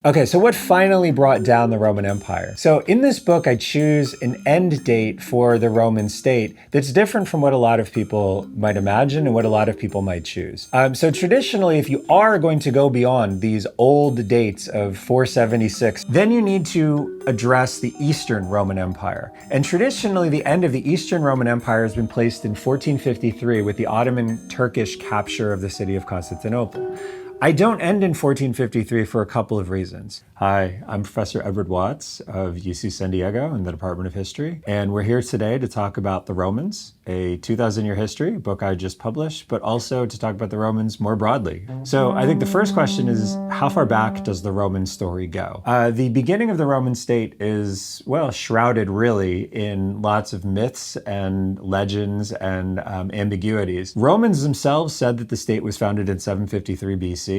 Okay, so what finally brought down the Roman Empire? So in this book, I choose an end date for the Roman state that's different from what a lot of people might imagine and what a lot of people might choose. So traditionally, if you are going to go beyond these old dates of 476, then you need to address the Eastern Roman Empire. And traditionally, the end of the Eastern Roman Empire has been placed in 1453 with the Ottoman Turkish capture of the city of Constantinople. I don't end in 1453 for a couple of reasons. Hi, I'm Professor Edward Watts of UC San Diego in the Department of History, and we're here today to talk about the Romans, a 2,000-year history, book I just published, but also to talk about the Romans more broadly. So I think the first question is, how far back does the Roman story go? The beginning of the Roman state is, well, shrouded really in lots of myths and legends and ambiguities. Romans themselves said that the state was founded in 753 BC.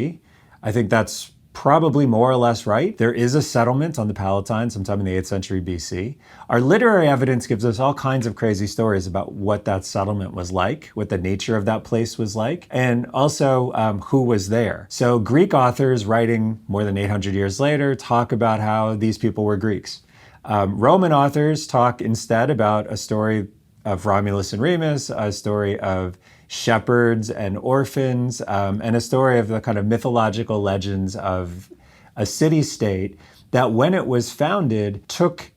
I think that's probably more or less right. There is a settlement on the Palatine sometime in the 8th century BC. Our literary evidence gives us all kinds of crazy stories about what that settlement was like, what the nature of that place was like, and also who was there. So Greek authors writing more than 800 years later talk about how these people were Greeks. Roman authors talk instead about a story of Romulus and Remus, a story of shepherds and orphans, and a story of the kind of mythological legends of a city-state that when it was founded took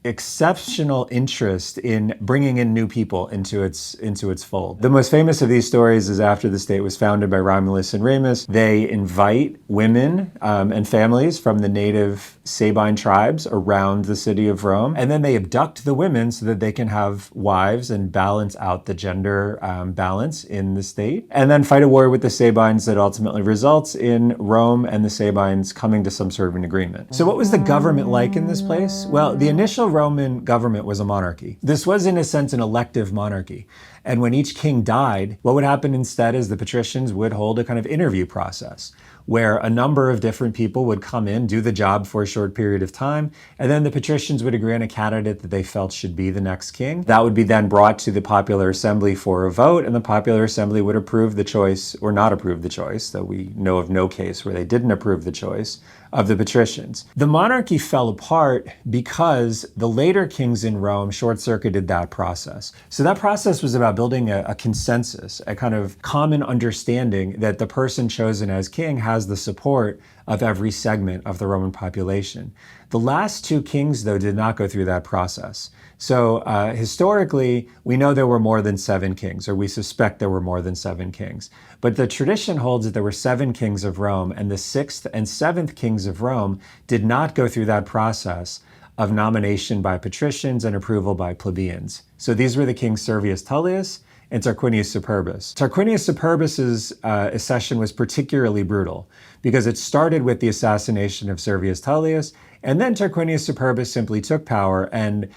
exceptional interest in bringing in new people into its fold. The most famous of these stories is after the state was founded by Romulus and Remus. They invite women and families from the native Sabine tribes around the city of Rome, and then they abduct the women so that they can have wives and balance out the gender balance in the state, and then fight a war with the Sabines that ultimately results in Rome and the Sabines coming to some sort of an agreement. So what was the government like in this place? Well, the initial Roman government was a monarchy. This was, in a sense, an elective monarchy. And when each king died, what would happen instead is the patricians would hold a kind of interview process where a number of different people would come in, do the job for a short period of time, and then the patricians would agree on a candidate that they felt should be the next king. That would be then brought to the popular assembly for a vote, and the popular assembly would approve the choice or not approve the choice, though we know of no case where they didn't approve the choice of the patricians. The monarchy fell apart because the later kings in Rome short-circuited that process. So that process was about building a consensus, a kind of common understanding that the person chosen as king has the support of every segment of the Roman population. The last two kings, though, did not go through that process. So historically, we know there were more than 7 kings, or we suspect there were more than 7 kings. But the tradition holds that there were 7 kings of Rome, and the 6th and 7th kings of Rome did not go through that process of nomination by patricians and approval by plebeians. So these were the kings Servius Tullius and Tarquinius Superbus. Tarquinius Superbus's accession was particularly brutal because it started with the assassination of Servius Tullius, and then Tarquinius Superbus simply took power and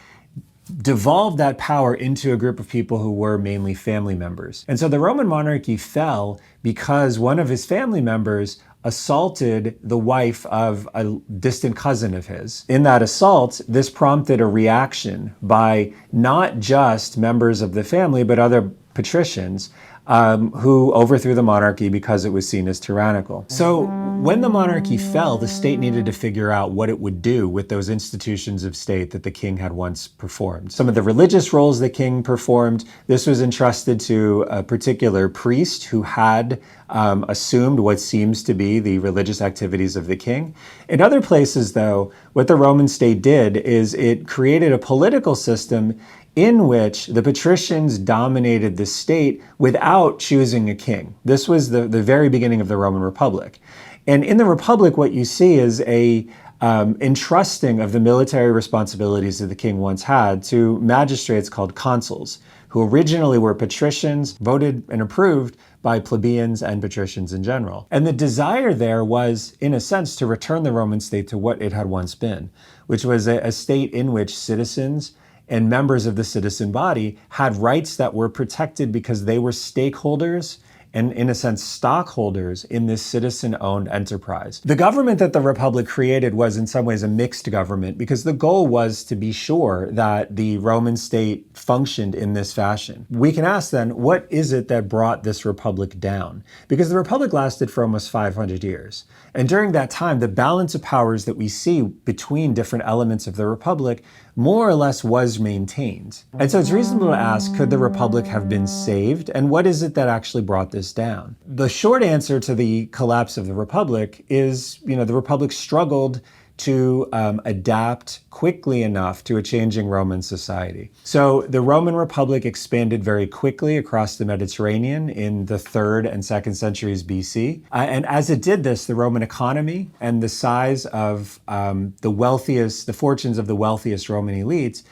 devolved that power into a group of people who were mainly family members. And so the Roman monarchy fell because one of his family members assaulted the wife of a distant cousin of his. In that assault, this prompted a reaction by not just members of the family, but other patricians who overthrew the monarchy because it was seen as tyrannical. So when the monarchy fell, the state needed to figure out what it would do with those institutions of state that the king had once performed. Some of the religious roles the king performed, this was entrusted to a particular priest who had assumed what seems to be the religious activities of the king. In other places, though, what the Roman state did is it created a political system in which the patricians dominated the state without choosing a king. This was the very beginning of the Roman Republic. And in the Republic, what you see is a entrusting of the military responsibilities that the king once had to magistrates called consuls, who originally were patricians, voted and approved by plebeians and patricians in general. And the desire there was, in a sense, to return the Roman state to what it had once been, which was a state in which citizens and members of the citizen body had rights that were protected because they were stakeholders and, in a sense, stockholders in this citizen-owned enterprise. The government that the Republic created was in some ways a mixed government because the goal was to be sure that the Roman state functioned in this fashion. We can ask then, what is it that brought this Republic down? Because the Republic lasted for almost 500 years. And during that time, the balance of powers that we see between different elements of the Republic more or less was maintained. And so it's reasonable to ask, could the Republic have been saved? And what is it that actually brought this down? The short answer to the collapse of the Republic is, the Republic struggled to adapt quickly enough to a changing Roman society. So the Roman Republic expanded very quickly across the Mediterranean in the 3rd and 2nd centuries BC. And as it did this, the Roman economy and the size of the fortunes of the wealthiest Roman elites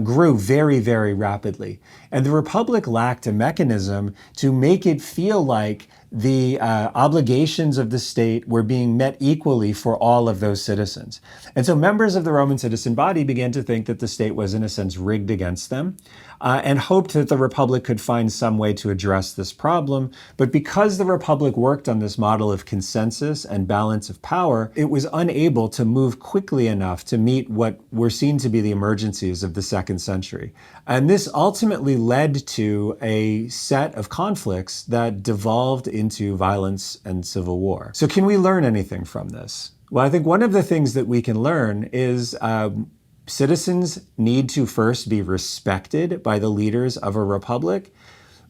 grew very, very rapidly. And the Republic lacked a mechanism to make it feel like the obligations of the state were being met equally for all of those citizens. And so members of the Roman citizen body began to think that the state was, in a sense, rigged against them, and hoped that the Republic could find some way to address this problem. But because the Republic worked on this model of consensus and balance of power, it was unable to move quickly enough to meet what were seen to be the emergencies of the 2nd century. And this ultimately led to a set of conflicts that devolved into violence and civil war. So can we learn anything from this? Well, I think one of the things that we can learn is citizens need to first be respected by the leaders of a republic,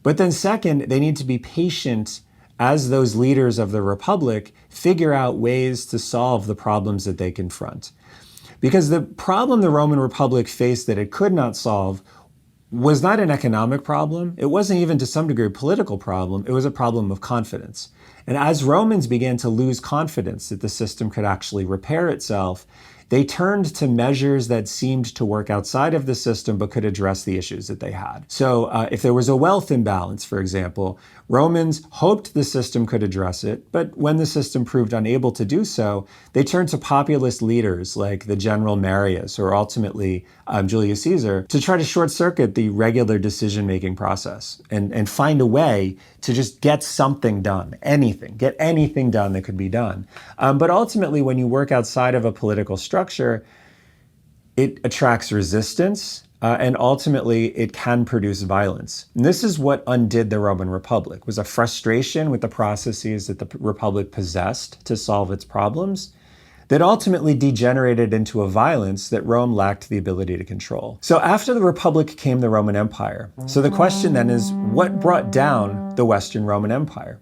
but then second, they need to be patient as those leaders of the republic figure out ways to solve the problems that they confront. Because the problem the Roman Republic faced that it could not solve was not an economic problem. It wasn't even to some degree a political problem. It was a problem of confidence. And as Romans began to lose confidence that the system could actually repair itself, they turned to measures that seemed to work outside of the system but could address the issues that they had. So if there was a wealth imbalance, for example, Romans hoped the system could address it, but when the system proved unable to do so, they turned to populist leaders like the general Marius or ultimately Julius Caesar to try to short-circuit the regular decision-making process and find a way to just get something done, get anything done that could be done. But ultimately, when you work outside of a political structure, it attracts resistance, and ultimately it can produce violence. And this is what undid the Roman Republic, was a frustration with the processes that the Republic possessed to solve its problems that ultimately degenerated into a violence that Rome lacked the ability to control. So after the Republic came the Roman Empire. So the question then is, what brought down the Western Roman Empire?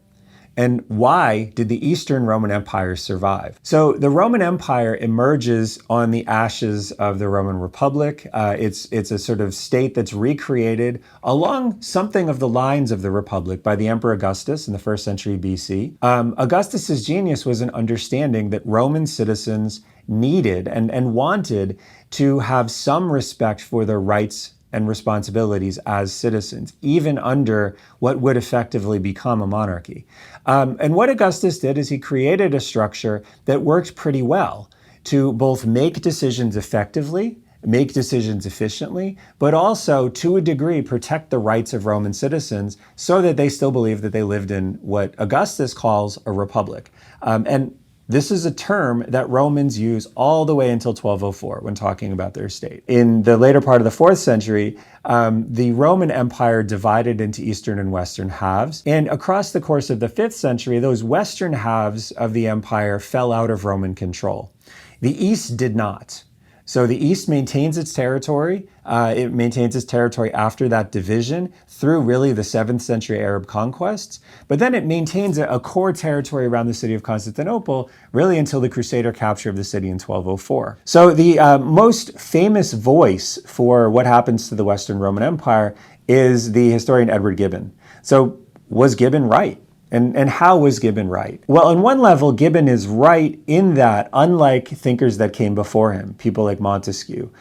And why did the Eastern Roman Empire survive? So the Roman Empire emerges on the ashes of the Roman Republic. It's a sort of state that's recreated along something of the lines of the Republic by the Emperor Augustus in the 1st century BC. Augustus's genius was in understanding that Roman citizens needed and wanted to have some respect for their rights and responsibilities as citizens, even under what would effectively become a monarchy. And what Augustus did is he created a structure that worked pretty well to both make decisions effectively, make decisions efficiently, but also, to a degree, protect the rights of Roman citizens so that they still believed that they lived in what Augustus calls a republic. And this is a term that Romans use all the way until 1204 when talking about their state. In the later part of the 4th century, the Roman Empire divided into Eastern and Western halves. And across the course of the 5th century, those Western halves of the empire fell out of Roman control. The East did not. So the East maintains its territory. It maintains its territory after that division through really the 7th century Arab conquests. But then it maintains a core territory around the city of Constantinople really until the Crusader capture of the city in 1204. So the most famous voice for what happens to the Western Roman Empire is the historian Edward Gibbon. So was Gibbon right? And how was Gibbon right? Well, on one level, Gibbon is right in that, unlike thinkers that came before him, people like Montesquieu,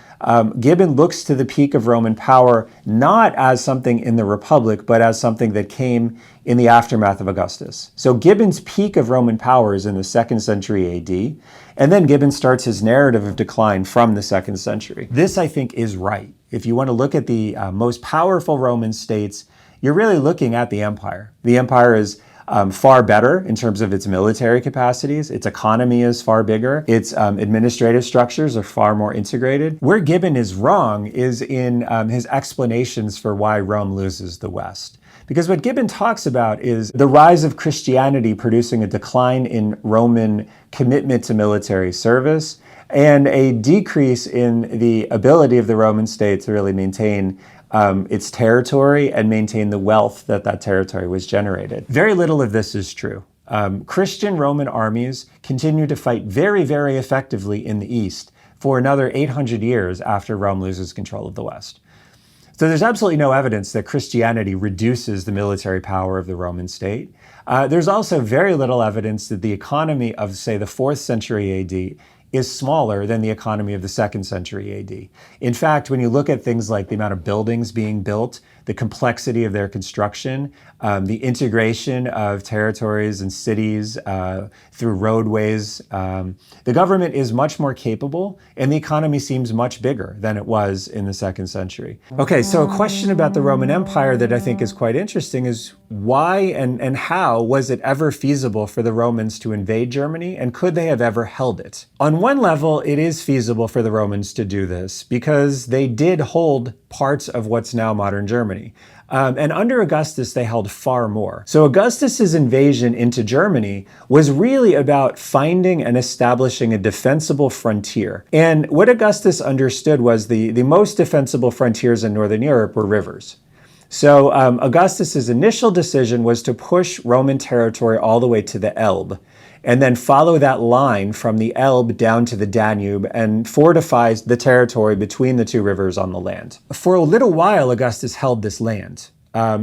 Gibbon looks to the peak of Roman power not as something in the Republic, but as something that came in the aftermath of Augustus. So Gibbon's peak of Roman power is in the 2nd century AD, and then Gibbon starts his narrative of decline from the 2nd century. This, I think, is right. If you want to look at the most powerful Roman states, you're really looking at the empire. The empire is far better in terms of its military capacities. Its economy is far bigger. Its administrative structures are far more integrated. Where Gibbon is wrong is in his explanations for why Rome loses the West. Because what Gibbon talks about is the rise of Christianity producing a decline in Roman commitment to military service and a decrease in the ability of the Roman state to really maintain its territory and maintain the wealth that that territory was generated. Very little of this is true. Christian Roman armies continue to fight very, very effectively in the East for another 800 years after Rome loses control of the West. So there's absolutely no evidence that Christianity reduces the military power of the Roman state. There's also very little evidence that the economy of, say, the 4th century AD is smaller than the economy of the 2nd century AD. In fact, when you look at things like the amount of buildings being built, the complexity of their construction, the integration of territories and cities through roadways, the government is much more capable and the economy seems much bigger than it was in the 2nd century. Okay, so a question about the Roman Empire that I think is quite interesting is why and how was it ever feasible for the Romans to invade Germany, and could they have ever held it? On one level, it is feasible for the Romans to do this because they did hold parts of what's now modern Germany. And under Augustus, they held far more. So Augustus's invasion into Germany was really about finding and establishing a defensible frontier. And what Augustus understood was the most defensible frontiers in Northern Europe were rivers. So Augustus's initial decision was to push Roman territory all the way to the Elbe, and then follow that line from the Elbe down to the Danube and fortify the territory between the two rivers on the land. For a little while, Augustus held this land.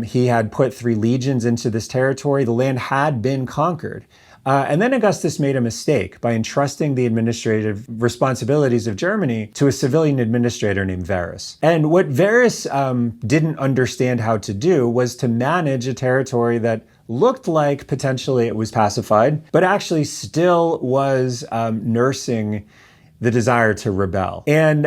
He had put 3 legions into this territory. The land had been conquered. And then Augustus made a mistake by entrusting the administrative responsibilities of Germany to a civilian administrator named Varus. And what Varus didn't understand how to do was to manage a territory that looked like potentially it was pacified, but actually still was nursing the desire to rebel. And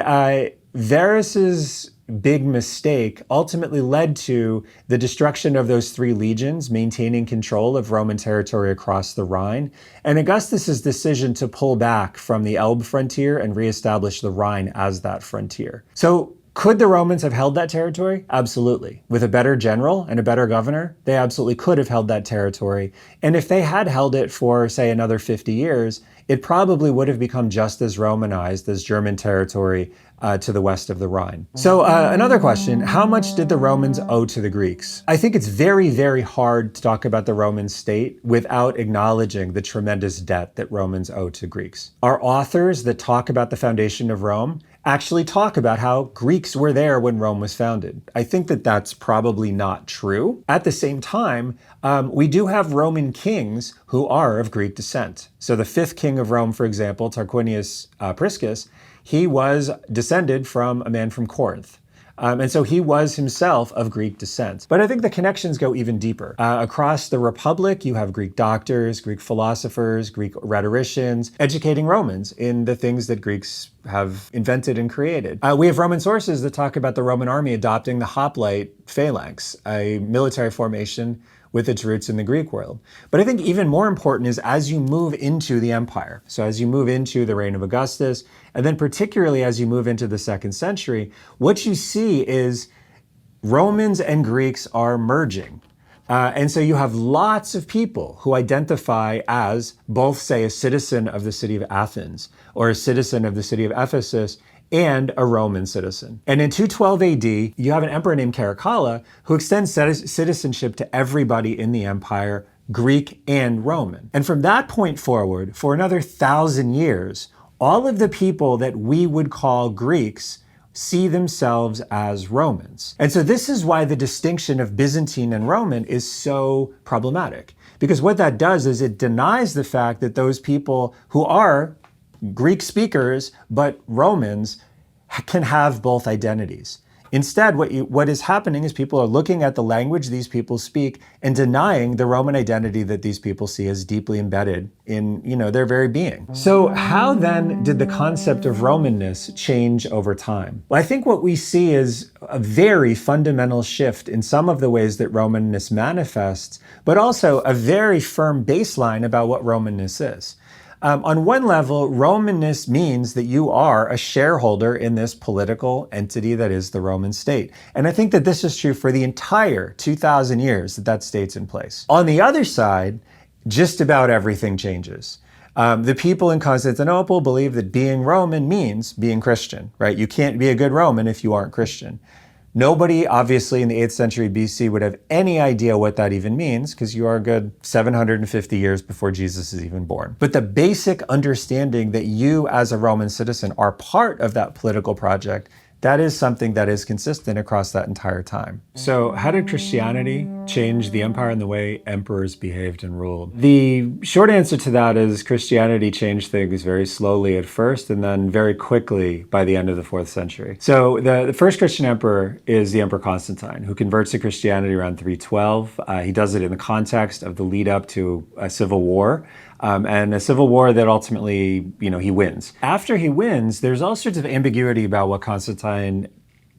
Varus's big mistake ultimately led to the destruction of those 3 legions, maintaining control of Roman territory across the Rhine, and Augustus's decision to pull back from the Elbe frontier and reestablish the Rhine as that frontier. So could the Romans have held that territory? Absolutely. With a better general and a better governor, they absolutely could have held that territory. And if they had held it for, say, another 50 years, it probably would have become just as Romanized as German territory to the west of the Rhine. So another question, how much did the Romans owe to the Greeks? I think it's very, very hard to talk about the Roman state without acknowledging the tremendous debt that Romans owe to Greeks. Our authors that talk about the foundation of Rome actually talk about how Greeks were there when Rome was founded. I think that that's probably not true. At the same time, we do have Roman kings who are of Greek descent. So the 5th king of Rome, for example, Tarquinius Priscus, he was descended from a man from Corinth. And so he was himself of Greek descent. But I think the connections go even deeper. Across the Republic, you have Greek doctors, Greek philosophers, Greek rhetoricians, educating Romans in the things that Greeks have invented and created. We have Roman sources that talk about the Roman army adopting the hoplite phalanx, a military formation with its roots in the Greek world. But I think even more important is as you move into the empire, so as you move into the reign of Augustus, and then particularly as you move into the 2nd century, what you see is Romans and Greeks are merging. And so you have lots of people who identify as both, say, a citizen of the city of Athens or a citizen of the city of Ephesus and a Roman citizen. And in 212 AD, you have an emperor named Caracalla who extends citizenship to everybody in the empire, Greek and Roman. And from that point forward, for another 1,000 years, all of the people that we would call Greeks see themselves as Romans. And so this is why the distinction of Byzantine and Roman is so problematic. Because what that does is it denies the fact that those people who are Greek speakers but Romans can have both identities. Instead, what is happening is people are looking at the language these people speak and denying the Roman identity that these people see as deeply embedded in, their very being. So how then did the concept of Romanness change over time? Well, I think what we see is a very fundamental shift in some of the ways that Romanness manifests, but also a very firm baseline about what Romanness is. On one level, Romanness means that you are a shareholder in this political entity that is the Roman state. And I think that this is true for the entire 2,000 years that that state's in place. On the other side, just about everything changes. The people in Constantinople believe that being Roman means being Christian, right? You can't be a good Roman if you aren't Christian. Nobody, obviously, in the 8th century BC would have any idea what that even means, because you are a good 750 years before Jesus is even born. But the basic understanding that you, as a Roman citizen, are part of that political project, that is something that is consistent across that entire time. So how did Christianity change the empire and the way emperors behaved and ruled? The short answer to that is Christianity changed things very slowly at first and then very quickly by the end of the 4th century. So the first Christian emperor is the Emperor Constantine, who converts to Christianity around 312. He does it in the context of the lead up to a civil war. And a civil war that ultimately, he wins. After he wins, there's all sorts of ambiguity about what Constantine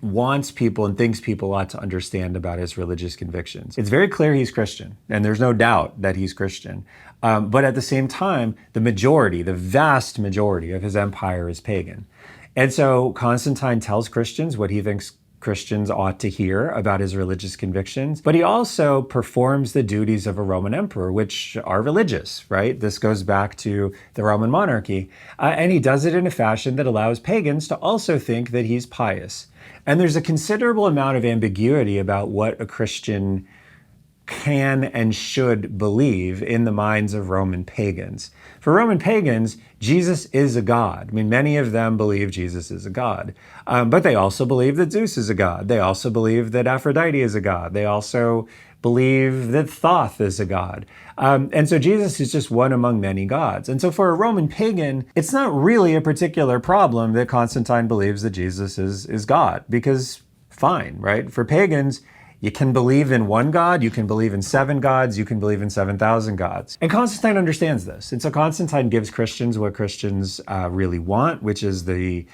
wants people and thinks people ought to understand about his religious convictions. It's very clear he's Christian, and there's no doubt that he's Christian. But at the same time, the vast majority of his empire is pagan. And so Constantine tells Christians what he thinks Christians ought to hear about his religious convictions, but he also performs the duties of a Roman emperor, which are religious, right? This goes back to the Roman monarchy. And he does it in a fashion that allows pagans to also think that he's pious. And there's a considerable amount of ambiguity about what a Christian can and should believe in the minds of Roman pagans. For Roman pagans, Jesus is a god. I mean, many of them believe Jesus is a god, but they also believe that Zeus is a god. They also believe that Aphrodite is a god. They also believe that Thoth is a god. And so Jesus is just one among many gods. And so for a Roman pagan, it's not really a particular problem that Constantine believes that Jesus is God, because fine, right? For pagans, you can believe in one God, you can believe in 7 gods, you can believe in 7,000 gods. And Constantine understands this. And so Constantine gives Christians what Christians really want, which is the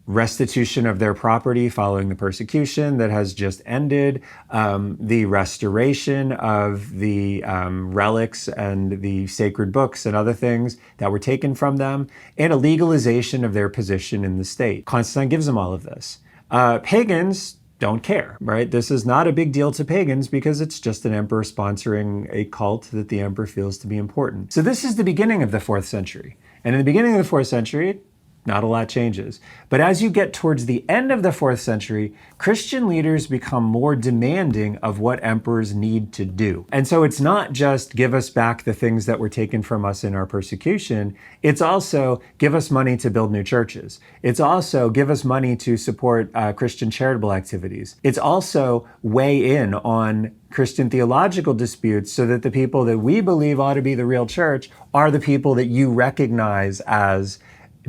restitution of their property following the persecution that has just ended, the restoration of the relics and the sacred books and other things that were taken from them, and a legalization of their position in the state. Constantine gives them all of this. Pagans don't care, right? This is not a big deal to pagans because it's just an emperor sponsoring a cult that the emperor feels to be important. So this is the beginning of the 4th century. And in the beginning of the 4th century, not a lot changes. But as you get towards the end of the 4th century, Christian leaders become more demanding of what emperors need to do. And so it's not just give us back the things that were taken from us in our persecution. It's also give us money to build new churches. It's also give us money to support Christian charitable activities. It's also weigh in on Christian theological disputes so that the people that we believe ought to be the real church are the people that you recognize as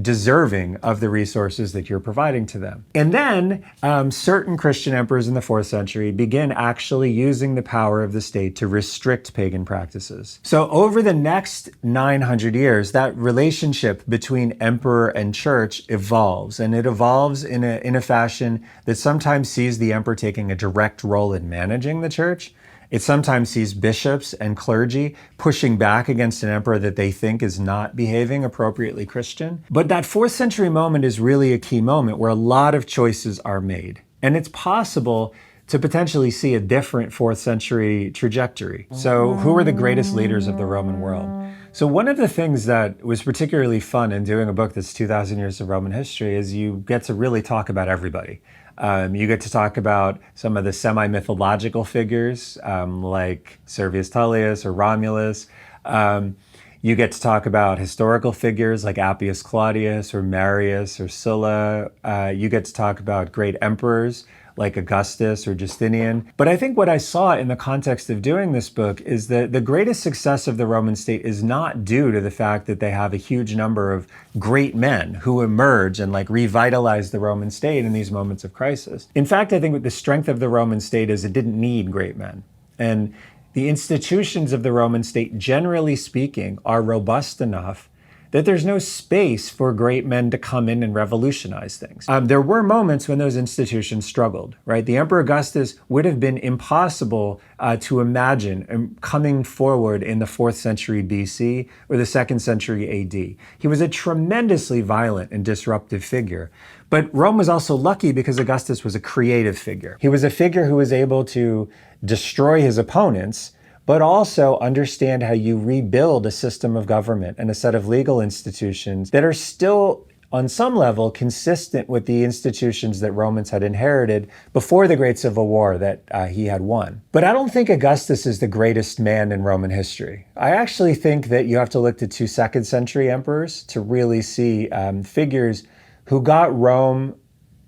deserving of the resources that you're providing to them. And then certain Christian emperors in the 4th century begin actually using the power of the state to restrict pagan practices. So over the next 900 years, that relationship between emperor and church evolves, and it evolves in a fashion that sometimes sees the emperor taking a direct role in managing the church. It sometimes sees bishops and clergy pushing back against an emperor that they think is not behaving appropriately Christian. But that 4th century moment is really a key moment where a lot of choices are made. And it's possible to potentially see a different 4th century trajectory. So who are the greatest leaders of the Roman world? So one of the things that was particularly fun in doing a book that's 2,000 years of Roman history is you get to really talk about everybody. You get to talk about some of the semi-mythological figures like Servius Tullius or Romulus. You get to talk about historical figures like Appius Claudius or Marius or Sulla. You get to talk about great emperors like Augustus or Justinian. But I think what I saw in the context of doing this book is that the greatest success of the Roman state is not due to the fact that they have a huge number of great men who emerge and revitalize the Roman state in these moments of crisis. In fact, I think the strength of the Roman state is it didn't need great men. And the institutions of the Roman state, generally speaking, are robust enough that there's no space for great men to come in and revolutionize things. There were moments when those institutions struggled, right? The Emperor Augustus would have been impossible to imagine coming forward in the 4th century BC or the 2nd century AD. He was a tremendously violent and disruptive figure. But Rome was also lucky because Augustus was a creative figure. He was a figure who was able to destroy his opponents, but also understand how you rebuild a system of government and a set of legal institutions that are still, on some level, consistent with the institutions that Romans had inherited before the Great Civil War that he had won. But I don't think Augustus is the greatest man in Roman history. I actually think that you have to look to 2 2nd century emperors to really see figures who got Rome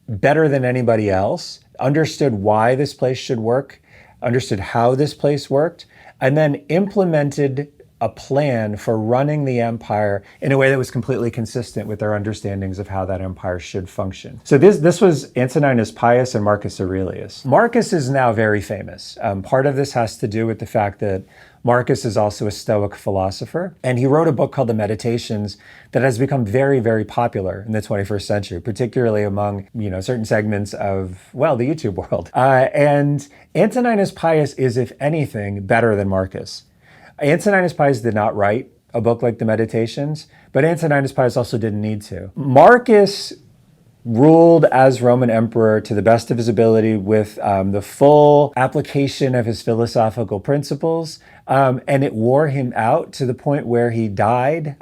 better than anybody else, understood why this place should work, understood how this place worked, and then implemented a plan for running the empire in a way that was completely consistent with their understandings of how that empire should function. So this was Antoninus Pius and Marcus Aurelius. Marcus is now very famous. Part of this has to do with the fact that Marcus is also a Stoic philosopher, and he wrote a book called the Meditations that has become very, very popular in the 21st century, particularly among, certain segments of, the YouTube world. And Antoninus Pius is, if anything, better than Marcus. Antoninus Pius did not write a book like the Meditations, but Antoninus Pius also didn't need to. Marcus ruled as Roman emperor to the best of his ability with the full application of his philosophical principles, and it wore him out to the point where he died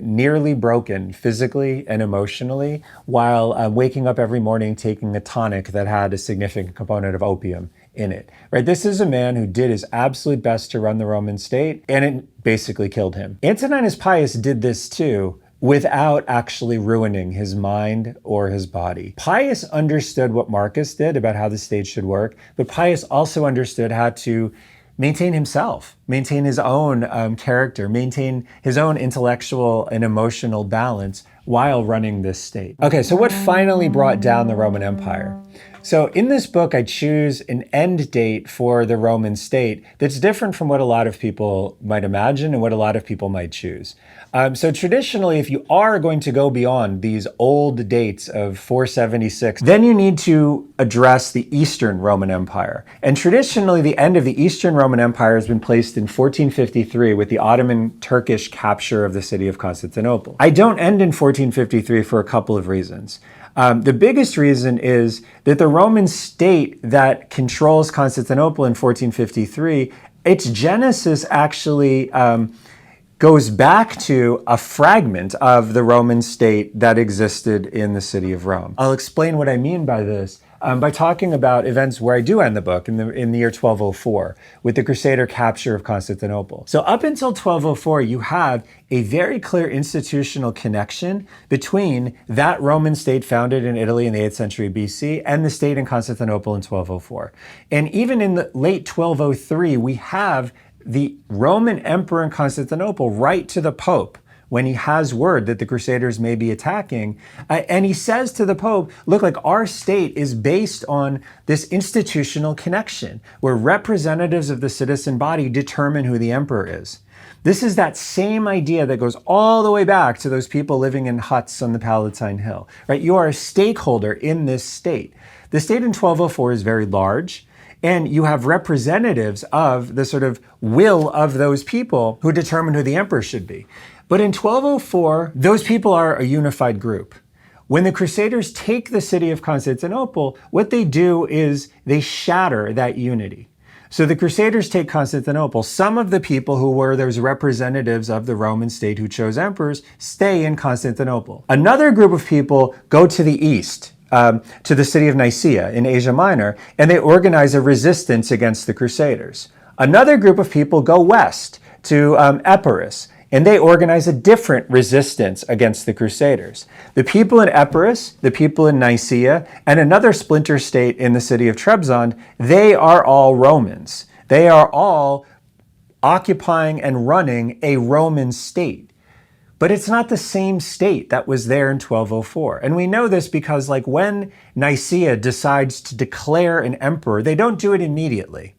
nearly broken physically and emotionally while waking up every morning taking a tonic that had a significant component of opium in it. Right? This is a man who did his absolute best to run the Roman state, and it basically killed him. Antoninus Pius did this too, without actually ruining his mind or his body. Pius understood what Marcus did about how the state should work, but Pius also understood how to maintain himself, maintain his own character, maintain his own intellectual and emotional balance while running this state. Okay, so what finally brought down the Roman Empire? So in this book, I choose an end date for the Roman state that's different from what a lot of people might imagine and what a lot of people might choose. So traditionally, if you are going to go beyond these old dates of 476, then you need to address the Eastern Roman Empire. And traditionally, the end of the Eastern Roman Empire has been placed in 1453 with the Ottoman Turkish capture of the city of Constantinople. I don't end in 1453 for a couple of reasons. The biggest reason is that the Roman state that controls Constantinople in 1453, its genesis actually goes back to a fragment of the Roman state that existed in the city of Rome. I'll explain what I mean by this by talking about events where I do end the book in the year 1204 with the Crusader capture of Constantinople. So up until 1204, you have a very clear institutional connection between that Roman state founded in Italy in the 8th century BC and the state in Constantinople in 1204. And even in the late 1203, we have the Roman emperor in Constantinople write to the Pope when he has word that the Crusaders may be attacking. And he says to the Pope, look, like our state is based on this institutional connection where representatives of the citizen body determine who the emperor is. This is that same idea that goes all the way back to those people living in huts on the Palatine Hill, right? You are a stakeholder in this state. The state in 1204 is very large. And you have representatives of the sort of will of those people who determine who the emperor should be. But in 1204, those people are a unified group. When the Crusaders take the city of Constantinople, what they do is they shatter that unity. So the Crusaders take Constantinople. Some of the people who were those representatives of the Roman state who chose emperors stay in Constantinople. Another group of people go to the east, to the city of Nicaea in Asia Minor, and they organize a resistance against the Crusaders. Another group of people go west to Epirus, and they organize a different resistance against the Crusaders. The people in Epirus, the people in Nicaea, and another splinter state in the city of Trebizond, they are all Romans. They are all occupying and running a Roman state. But it's not the same state that was there in 1204. And we know this because when Nicaea decides to declare an emperor, they don't do it immediately.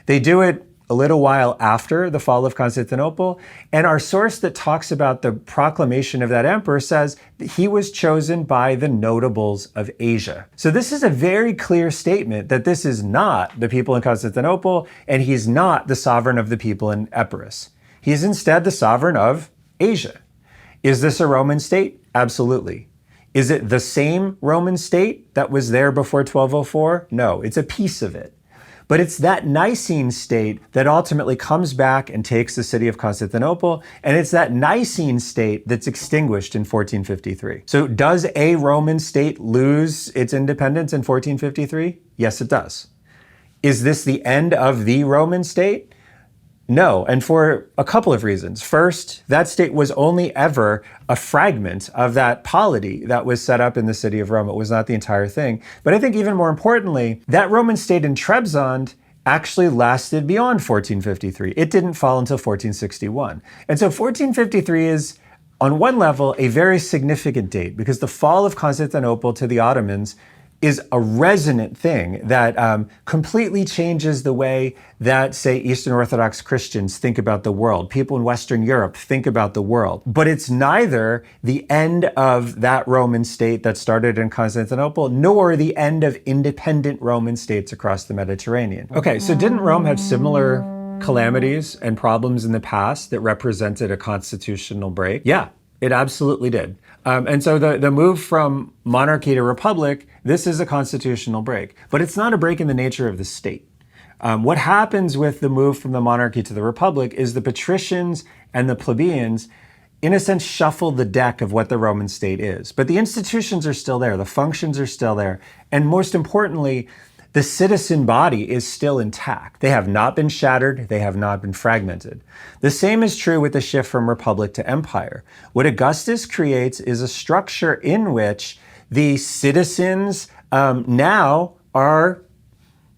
They do it a little while after the fall of Constantinople. And our source that talks about the proclamation of that emperor says that he was chosen by the notables of Asia. So this is a very clear statement that this is not the people in Constantinople, and he's not the sovereign of the people in Epirus. He's instead the sovereign of Asia. Is this a Roman state? Absolutely. Is it the same Roman state that was there before 1204? No, it's a piece of it. But it's that Nicene state that ultimately comes back and takes the city of Constantinople, and it's that Nicene state that's extinguished in 1453. So does a Roman state lose its independence in 1453? Yes, it does. Is this the end of the Roman state? No, and for a couple of reasons. First, that state was only ever a fragment of that polity that was set up in the city of Rome. It was not the entire thing. But I think even more importantly, that Roman state in Trebizond actually lasted beyond 1453. It didn't fall until 1461. And so 1453 is, on one level, a very significant date because the fall of Constantinople to the Ottomans is a resonant thing that completely changes the way that, say, Eastern Orthodox Christians think about the world. People in Western Europe think about the world. But it's neither the end of that Roman state that started in Constantinople, nor the end of independent Roman states across the Mediterranean. Okay, so didn't Rome have similar calamities and problems in the past that represented a constitutional break? Yeah, it absolutely did. And so the move from monarchy to republic, this is a constitutional break, but it's not a break in the nature of the state. What happens with the move from the monarchy to the republic is the patricians and the plebeians, in a sense, shuffle the deck of what the Roman state is. But the institutions are still there, the functions are still there, and most importantly, the citizen body is still intact. They have not been shattered, they have not been fragmented. The same is true with the shift from republic to empire. What Augustus creates is a structure in which the citizens now are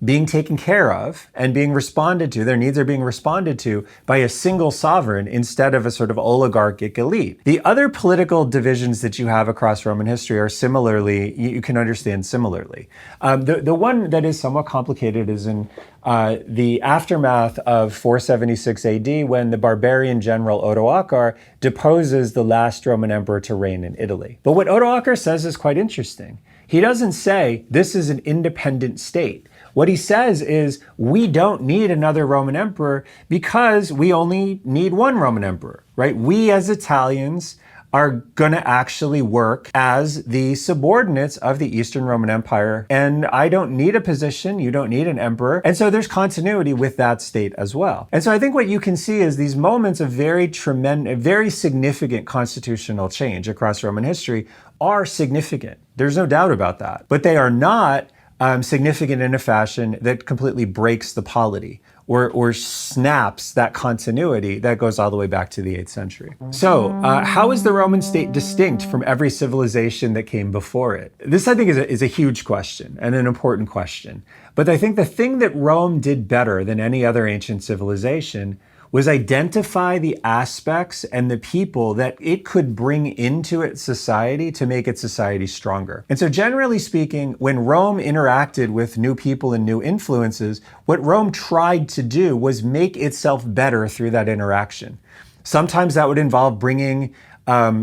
being taken care of and being responded to, their needs are being responded to by a single sovereign instead of a sort of oligarchic elite. The other political divisions that you have across Roman history are similarly, you can understand similarly. The one that is somewhat complicated is in the aftermath of 476 AD when the barbarian general Odoacer deposes the last Roman emperor to reign in Italy. But what Odoacer says is quite interesting. He doesn't say this is an independent state. What he says is we don't need another Roman emperor because we only need one Roman emperor, right? We as Italians are going to actually work as the subordinates of the Eastern Roman Empire. And I don't need a position. You don't need an emperor. And so there's continuity with that state as well. And so I think what you can see is these moments of very significant constitutional change across Roman history are significant. There's no doubt about that. But they are not significant in a fashion that completely breaks the polity or snaps that continuity that goes all the way back to the 8th century. So how is the Roman state distinct from every civilization that came before it? This, I think, is a huge question and an important question. But I think the thing that Rome did better than any other ancient civilization was identify the aspects and the people that it could bring into its society to make its society stronger. And so generally speaking, when Rome interacted with new people and new influences, what Rome tried to do was make itself better through that interaction. Sometimes that would involve bringing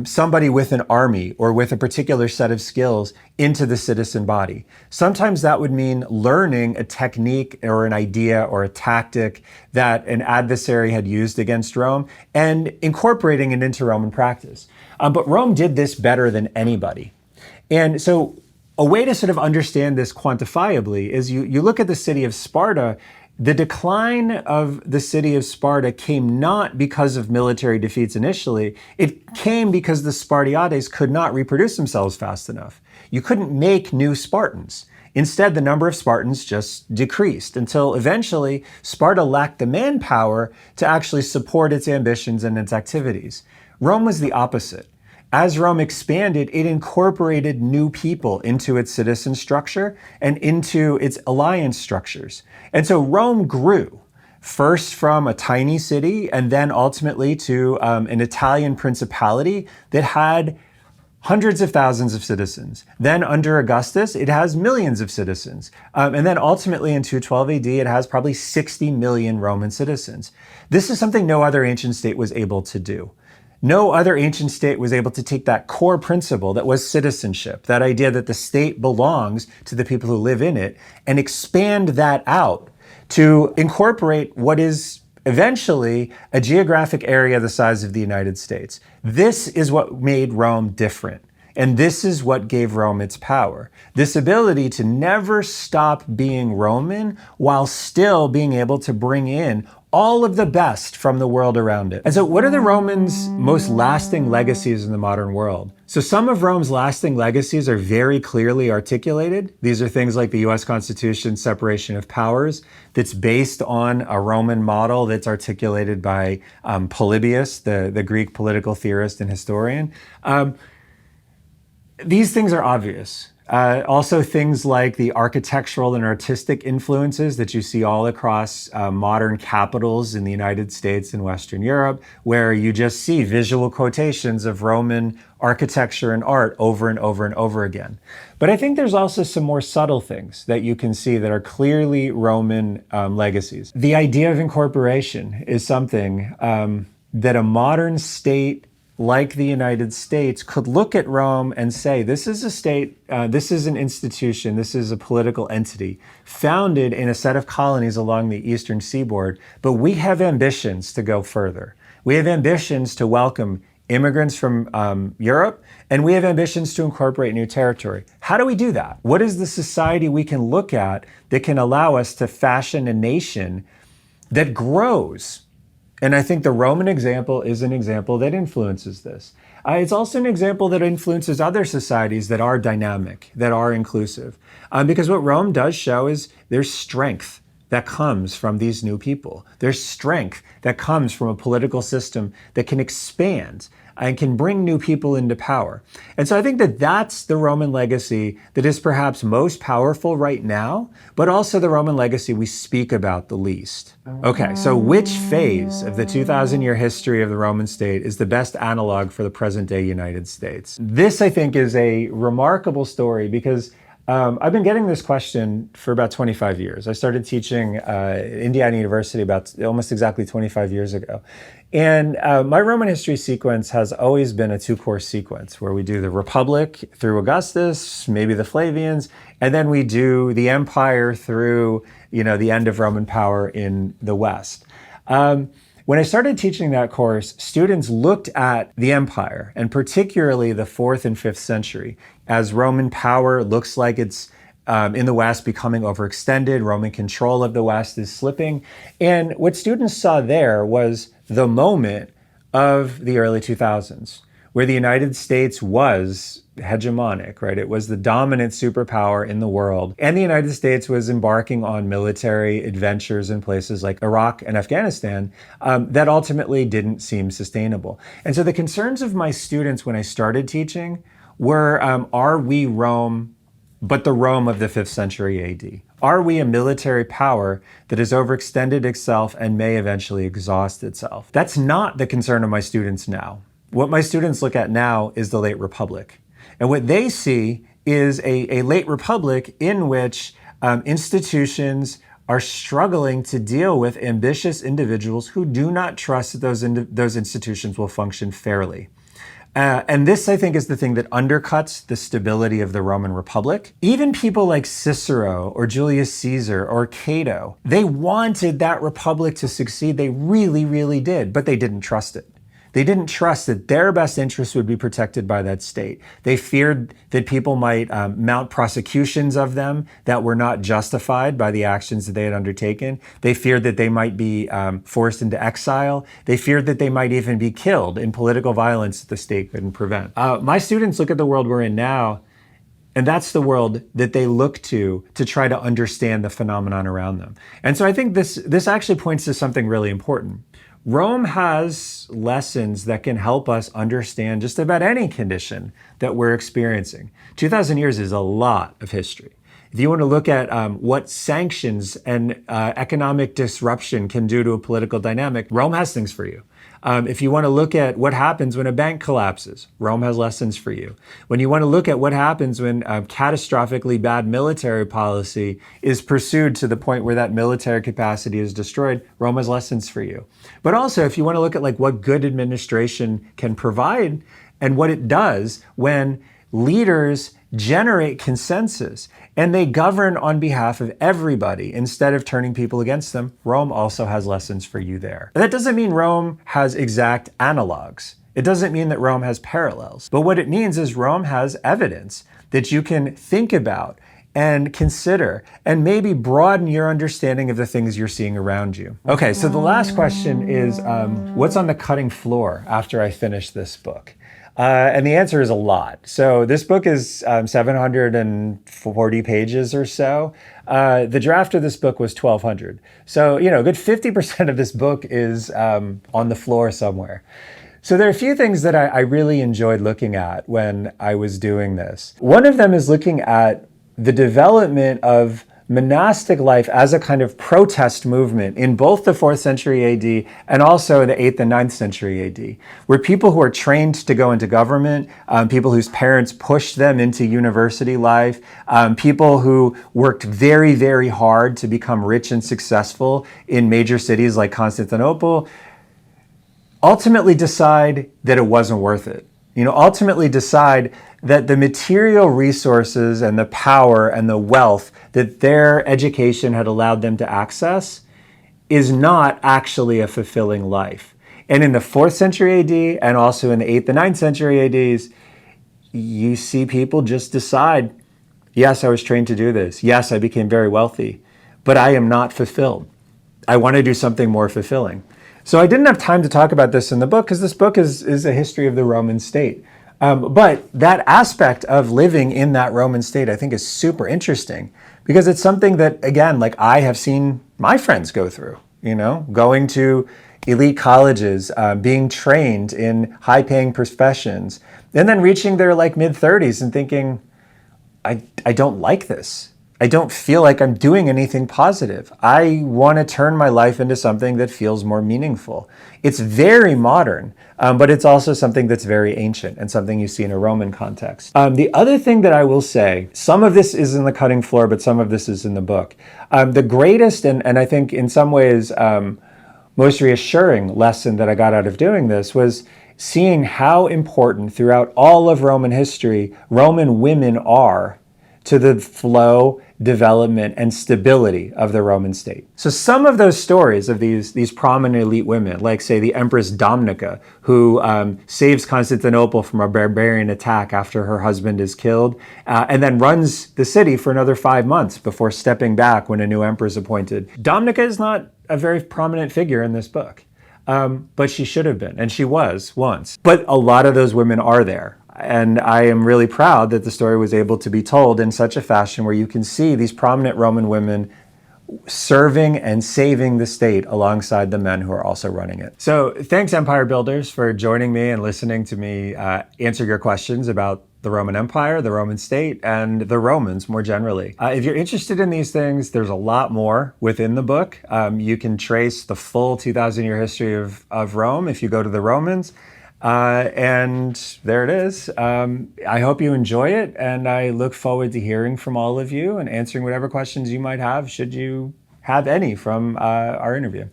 somebody with an army or with a particular set of skills into the citizen body. Sometimes that would mean learning a technique or an idea or a tactic that an adversary had used against Rome and incorporating it into Roman practice. But Rome did this better than anybody. And so a way to sort of understand this quantifiably is you look at the city of Sparta. The decline of the city of Sparta came not because of military defeats initially. It came because the Spartiates could not reproduce themselves fast enough. You couldn't make new Spartans. Instead, the number of Spartans just decreased until eventually Sparta lacked the manpower to actually support its ambitions and its activities. Rome was the opposite. As Rome expanded, it incorporated new people into its citizen structure and into its alliance structures. And so Rome grew, first from a tiny city and then ultimately to an Italian principality that had hundreds of thousands of citizens. Then under Augustus, it has millions of citizens. And then ultimately in 212 AD, it has probably 60 million Roman citizens. This is something no other ancient state was able to do. No other ancient state was able to take that core principle that was citizenship, that idea that the state belongs to the people who live in it, and expand that out to incorporate what is eventually a geographic area the size of the United States. This is what made Rome different. And this is what gave Rome its power. This ability to never stop being Roman while still being able to bring in all of the best from the world around it. And so what are the Romans' most lasting legacies in the modern world? So some of Rome's lasting legacies are very clearly articulated. These are things like the US Constitution, separation of powers, that's based on a Roman model that's articulated by Polybius, the Greek political theorist and historian. These things are obvious. Also things like the architectural and artistic influences that you see all across modern capitals in the United States and Western Europe, where you just see visual quotations of Roman architecture and art over and over and over again. But I think there's also some more subtle things that you can see that are clearly Roman legacies. The idea of incorporation is something that a modern state like the United States could look at Rome and say, this is a state, this is an institution, this is a political entity founded in a set of colonies along the eastern seaboard, but we have ambitions to go further. We have ambitions to welcome immigrants from Europe, and we have ambitions to incorporate new territory. How do we do that? What is the society we can look at that can allow us to fashion a nation that grows? And I think the Roman example is an example that influences this. It's also an example that influences other societies that are dynamic, that are inclusive. Because what Rome does show is there's strength that comes from these new people. There's strength that comes from a political system that can expand and can bring new people into power. And so I think that that's the Roman legacy that is perhaps most powerful right now, but also the Roman legacy we speak about the least. Okay, so which phase of the 2,000-year history of the Roman state is the best analog for the present-day United States? This, I think, is a remarkable story because I've been getting this question for about 25 years. I started teaching at Indiana University about almost exactly 25 years ago. And my Roman history sequence has always been a two-course sequence where we do the Republic through Augustus, maybe the Flavians, and then we do the Empire through, the end of Roman power in the West. When I started teaching that course, students looked at the empire, and particularly the 4th and 5th century, as Roman power looks like it's in the West becoming overextended, Roman control of the West is slipping. And what students saw there was the moment of the early 2000s, where the United States was hegemonic, right? It was the dominant superpower in the world. And the United States was embarking on military adventures in places like Iraq and Afghanistan that ultimately didn't seem sustainable. And so the concerns of my students when I started teaching were, are we Rome, but the Rome of the 5th century AD? Are we a military power that has overextended itself and may eventually exhaust itself? That's not the concern of my students now. What my students look at now is the late Republic. And what they see is a late Republic in which institutions are struggling to deal with ambitious individuals who do not trust that those institutions will function fairly. And this, I think, is the thing that undercuts the stability of the Roman Republic. Even people like Cicero or Julius Caesar or Cato, they wanted that republic to succeed. They really, really did, but they didn't trust it. They didn't trust that their best interests would be protected by that state. They feared that people might mount prosecutions of them that were not justified by the actions that they had undertaken. They feared that they might be forced into exile. They feared that they might even be killed in political violence that the state couldn't prevent. My students look at the world we're in now, and that's the world that they look to try to understand the phenomenon around them. And so I think this actually points to something really important. Rome has lessons that can help us understand just about any condition that we're experiencing. 2,000 years is a lot of history. If you want to look at what sanctions and economic disruption can do to a political dynamic, Rome has things for you. If you want to look at what happens when a bank collapses, Rome has lessons for you. When you want to look at what happens when catastrophically bad military policy is pursued to the point where that military capacity is destroyed, Rome has lessons for you. But also, if you want to look at like what good administration can provide and what it does when leaders generate consensus and they govern on behalf of everybody instead of turning people against them, Rome also has lessons for you there. And that doesn't mean Rome has exact analogues. It doesn't mean that Rome has parallels. But what it means is Rome has evidence that you can think about and consider and maybe broaden your understanding of the things you're seeing around you. Okay, so the last question is, what's on the cutting floor after I finish this book? And the answer is a lot. So this book is 740 pages or so. The draft of this book was 1,200. So, a good 50% of this book is on the floor somewhere. So there are a few things that I really enjoyed looking at when I was doing this. One of them is looking at the development of monastic life as a kind of protest movement in both the 4th century AD and also the 8th and 9th century AD, where people who are trained to go into government, people whose parents pushed them into university life, people who worked very, very hard to become rich and successful in major cities like Constantinople, ultimately decide that it wasn't worth it. Ultimately decide that the material resources and the power and the wealth that their education had allowed them to access is not actually a fulfilling life. And in the 4th century AD and also in the 8th and 9th century ADs, you see people just decide, yes, I was trained to do this. Yes, I became very wealthy, but I am not fulfilled. I want to do something more fulfilling. So I didn't have time to talk about this in the book because this book is a history of the Roman state. But that aspect of living in that Roman state, I think, is super interesting because it's something that, again, like I have seen my friends go through, going to elite colleges, being trained in high-paying professions, and then reaching their like mid-30s and thinking, I don't like this. I don't feel like I'm doing anything positive. I want to turn my life into something that feels more meaningful. It's very modern, but it's also something that's very ancient and something you see in a Roman context. The other thing that I will say, some of this is in the cutting floor, but some of this is in the book. The greatest and I think in some ways most reassuring lesson that I got out of doing this was seeing how important throughout all of Roman history, Roman women are to the flow, development, and stability of the Roman state. So some of those stories of these prominent elite women, like say the Empress Dominica, who saves Constantinople from a barbarian attack after her husband is killed, and then runs the city for another 5 months before stepping back when a new emperor is appointed. Dominica is not a very prominent figure in this book, but she should have been, and she was once. But a lot of those women are there. And I am really proud that the story was able to be told in such a fashion where you can see these prominent Roman women serving and saving the state alongside the men who are also running it. So thanks, Empire Builders, for joining me and listening to me answer your questions about the Roman Empire, the Roman state, and the Romans more generally. If you're interested in these things, there's a lot more within the book. You can trace the full 2,000-year history of Rome if you go to the Romans. And there it is. I hope you enjoy it, and I look forward to hearing from all of you and answering whatever questions you might have, should you have any from our interview.